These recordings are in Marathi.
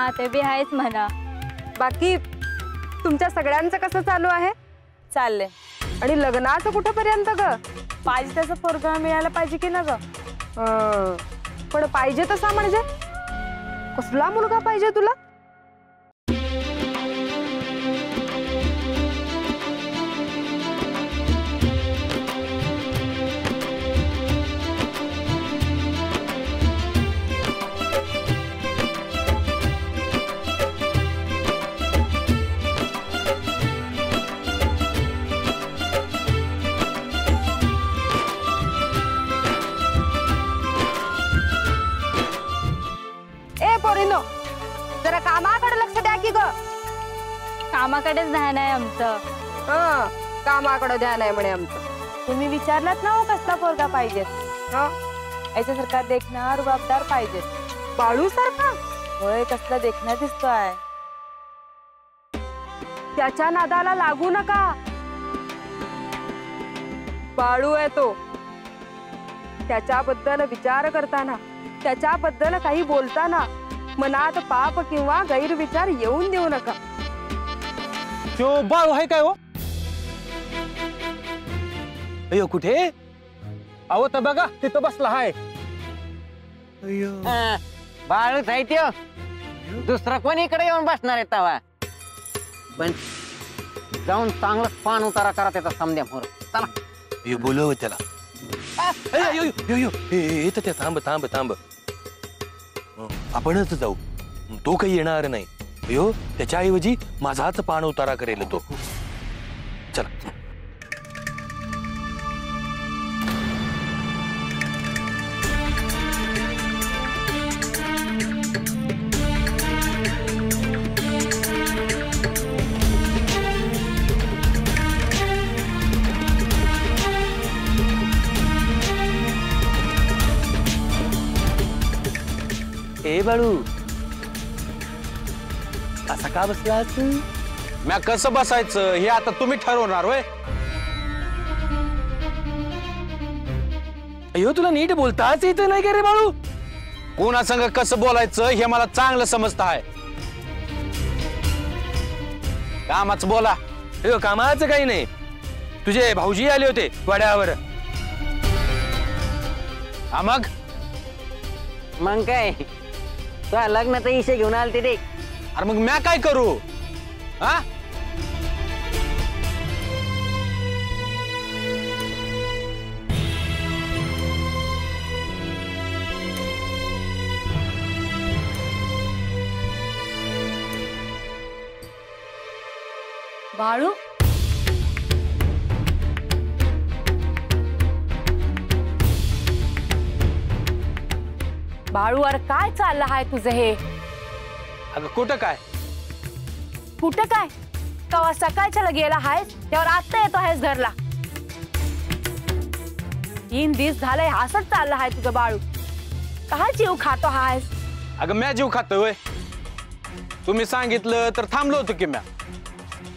हा ते बी आहेच म्हणा। बाकी तुमच्या सगळ्यांचं कसं चालू आहे? चाललंय। आणि लग्नाचं कुठपर्यंत ग? पाहिजे त्याचा पोरगा मिळायला पाहिजे की ना ग? पण पाहिजे तसा म्हणजे कसला मुलगा पाहिजे तुला? पोरीनो जरा कामाकडे लक्ष द्या की ग। कामाकडेच ध्यान आहे आमचं। कामाकडे ध्यान आहे म्हणे आमचं। तुम्ही विचारलात ना हो कसला पोरगा पाहिजे? याच्यासारखा देखणार रुबाबदार पाहिजे। बाळू सारखा? होय, कसला देखणार दिसतोय। त्याच्या नादाला लागू नका, बाळू आहे तो। त्याच्याबद्दल विचार करताना, त्याच्याबद्दल काही बोलताना मनात पाप किंवा गैरविचार येऊन देऊ नका। तो बाळू आहे काय हो? अयो कुठे? अहो तर बघा तिथं बसला आहे। बाळूच आहे त्यो, दुसरा कोणी इकडे येऊन बसणार आहे तवा? पण जाऊन चांगलं पान उतारा करा त्याचा समद्यामोर। चला ये बोलव त्याला। थांब थांब थांब, आपणच जाऊ, तो काही येणार नाही। अयो त्याच्याऐवजी माझाच पान उतारा करेल तो। चला ए बाळू, असा का बसलास? म्या कसं बसायचं हे आता तुम्ही ठरवणार होय? अयो तुला नीट बोलताच येत नाही का रे बाळू? कोणा संग कसं बोलायचं हे मला चांगलं समजत आहे। कामाचं बोला। अयो कामाचं काही नाही, तुझे भाऊजी आले होते वाड्यावर। मग काय तुझ्या लग्नाचा इशे घेऊन आलते ते। अरे मग म्या काय करू? हा बाळू, बाळू अरे काय चाललं आहे तुझं हे? अगं कुठं काय? कुठं काय? कवा सकाळच्या गेला आहेस, त्यावर आता येतो आहेस घरला। 3 दिवस झालंय असंच चाललं आहे तुझं बाळू। काय जीव खातो आहेस? अगं म्या जीव खातो होय? तुम्ही सांगितलं तर थांबलो होतो की म्या,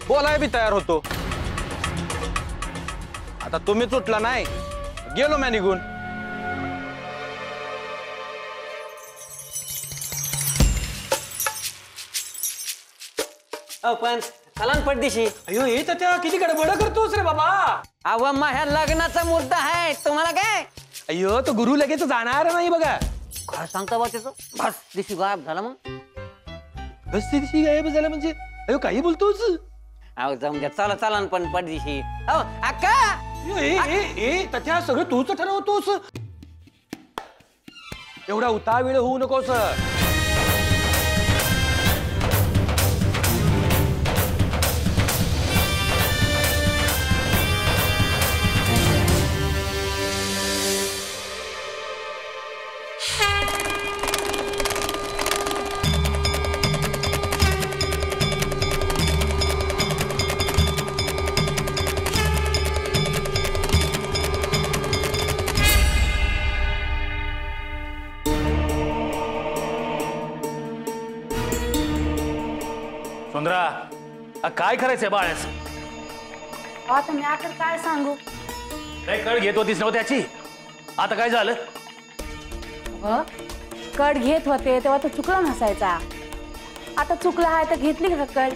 बोलाय बी तयार होतो। आता तुम्हीच उठला नाही, गेलो म्या निघून। पण चला पडदिशी। अयो हे तर त्या किती गडबड करतोस रे बाबा? अव माझ्या लग्नाचा मुद्दा आहे, तुम्हाला काय? अयो तो गुरु लगेच जाणार नाही बघा। काय सांगता बा त्याचं? बस दिवशी गायब झाला मग। बस दिवशी गायब झाला म्हणजे? अयो काही बोलतोस? अहो जाऊन द्या, चला चला पण पडदिशी। अहो अक्का, त्या सगळं तूच ठरवतोस, एवढा उतावीळ होऊ नकोस। सुंदरा काय करायचंय बाळास? आता मी आता काय सांगू? काय कळ घेत होतीस नव्ह त्याची, आता काय झालं? कड घेत होते तेव्हा तो चुकला नसायचा। आता चुकलं आहे तर घेतली का कळ?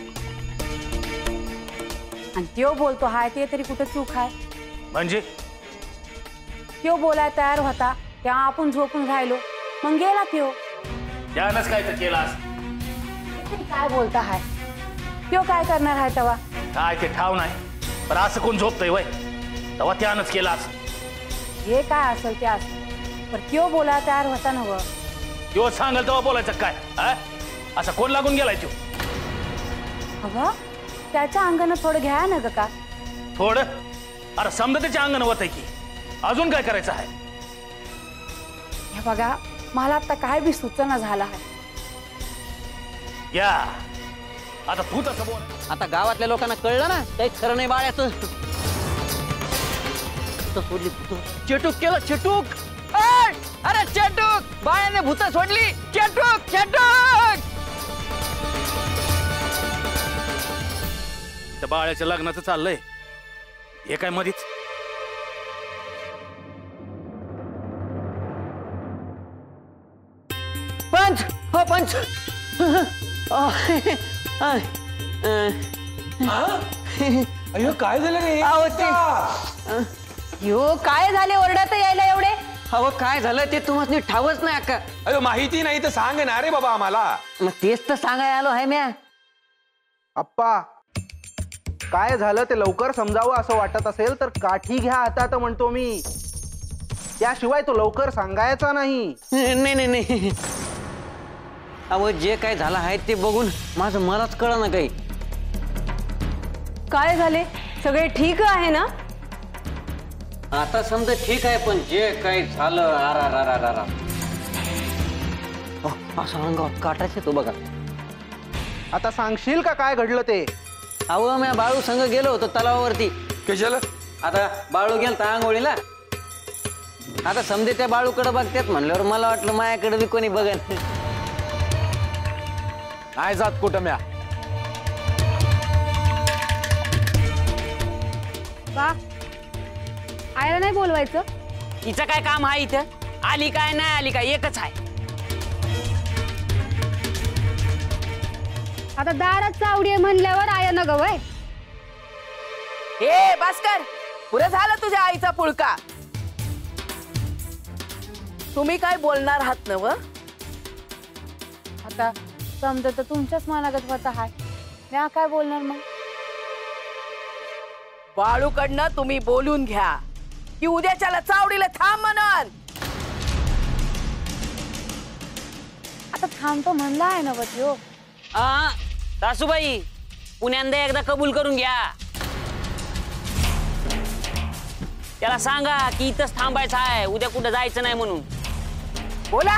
आणि त्यो बोलतो हाय ते तरी कुठं चूक आहे? म्हणजे त्यो बोलाय तयार होता तेव्हा आपण झोपून राहिलो, मग गेला त्यो. त्यानंच काय तर केलास? तरी काय बोलता हाय? त्यो काय करणार आहे तेव्हा? काय ते ठाव नाही, पण असं कोण झोपतंय वय? तेव्हा त्यानंच केलास. हे काय असेल ते असेल, पण त्यो बोलाय तयार होता ना व. त्यो सांगल तेव्हा बोलायचं काय? हा? असं कोण लागून गेलाय त्यो? अगं त्याच्या अंगानं थोडं घ्या ना ग का? थोडं? अरे समजा त्याच्या अंगण होत आहे की, अजून काय करायचं आहे? हे बघा, मला आता काय बी सुचना झाला आहे. या आता तू तसं बोल. आता गावातल्या लोकांना कळलं ना काही खरं नाही बाळ्याचं. सोडली भूत, चेटूक केलं चेटूक. अरे चेटूक, बाळ्याने भूत सोडली. चेटूक चेटूक. त्या बाळ्याच्या लग्नाचं चाललंय हे काय मधीच? पंच हो पंच. अयो काय झालं रे? यो काय झाले ओरडत यायला एवढे? अहो काय झालं ते तुम्हाला ठावच नाही अक्का. अयो माहिती नाही तर सांग ना रे बाबा आम्हाला. मग तेच तर सांगायला आलो आहे म्या. अप्पा काय झालं ते लवकर समजावं असं वाटत असेल तर काठी घ्या हातात म्हणतो मी, त्याशिवाय तो लवकर सांगायचा नाही. नाही नाही नाही, अहो जे काय झालं आहे ते बघून माझं मलाच कळ ना काही. काय झाले? सगळे ठीक आहे ना? आता समजा ठीक आहे, पण जे काय झालं असं अंगावर काटाच येतो बघा. आता सांगशील का काय घडलं ते? अहो मी बाळू संग गेलो होतो तलावावरती. कशाला? आता बाळू गेलता आंघोळीला. आता समजे त्या बाळूकडे बघतात म्हणल्यावर मला वाटलं माझ्याकडे बी कोणी बघन. नाही जात कुठं म्या. वा, आयला नाही बोलवायचं? हिचं काय काम आहे इथं? आली काय नाही आली काय एकच आहे. आता दारात चावडी आहे म्हणल्यावर आया न गवय. हे भास्कर, पुरं झालं तुझ्या आईचा पुळका. तुम्ही काय बोलणार आहात ना व? आता समजा तर तुमच्याच मनागत होता हाय, मी काय बोलणार मग? बाळूकडनं तुम्ही बोलून घ्या की उद्याच्याला चावडीला थांब म्हणन. आता थांबतो म्हणला आहे ना बच्चो. सासूबाई पुण्यांदा एकदा कबूल करून घ्या. त्याला सांगा की इथंच थांबायचं आहे, उद्या कुठं जायचं नाही म्हणून. बोला.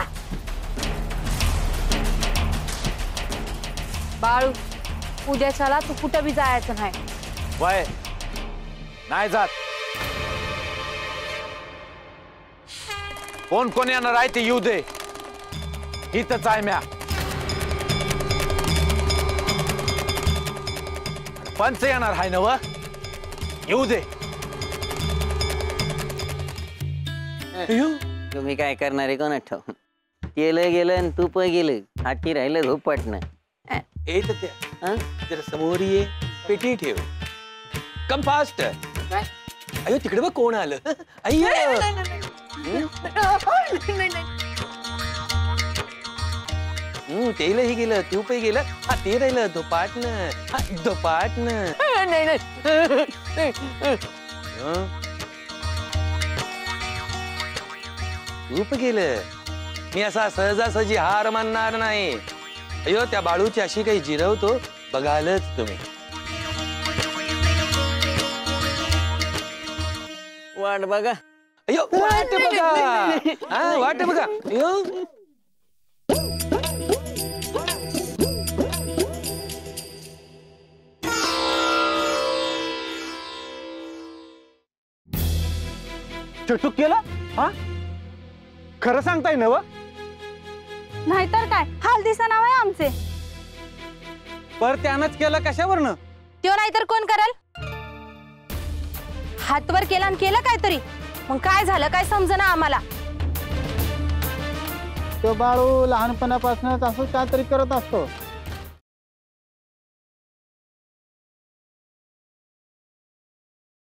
बाळू, उद्याच्याला तू कुठं बी जायचं नाही. वय नाही जात. कोण कोण येणार आहे ते येऊ दे, इथंच आहे म्या. पंच येणार आहे ना व, येऊ दे. तुम्ही काय करणार आहे कोणा ठाऊ. केलं गेलं आणि तूप गेलं, हाती राहिलं झोपटणं. येत त्या जरा समोर ये, पेटी ठेव. Come fast. अयो तिकडे बघ कोण आलं. अय्यो तेलही गेलं, तूपही गेलं. हा ते राहिलं धोपाटणं. धोपाटणं. तूप गेलं. मी असा सहजासहजी हार मानणार नाही. अयो त्या बाळूची अशी काही जिरवतो बघालच तुम्ही. वाट बघा. अयो वाट बघा. हा वाट बघा. अयो चटूक केलं? हा खरं सांगताय ना व? नाहीतर काय, हाल दिसा नाव आहे आमचे. पर त्यानंच केलं कशावरनं? त्यो नाहीतर कोण करेल? हातवर केला आणि केलं काहीतरी. मग काय झालं काय समजना आम्हाला. तो बाळू लहानपणापासूनच असं काहीतरी करत असतो.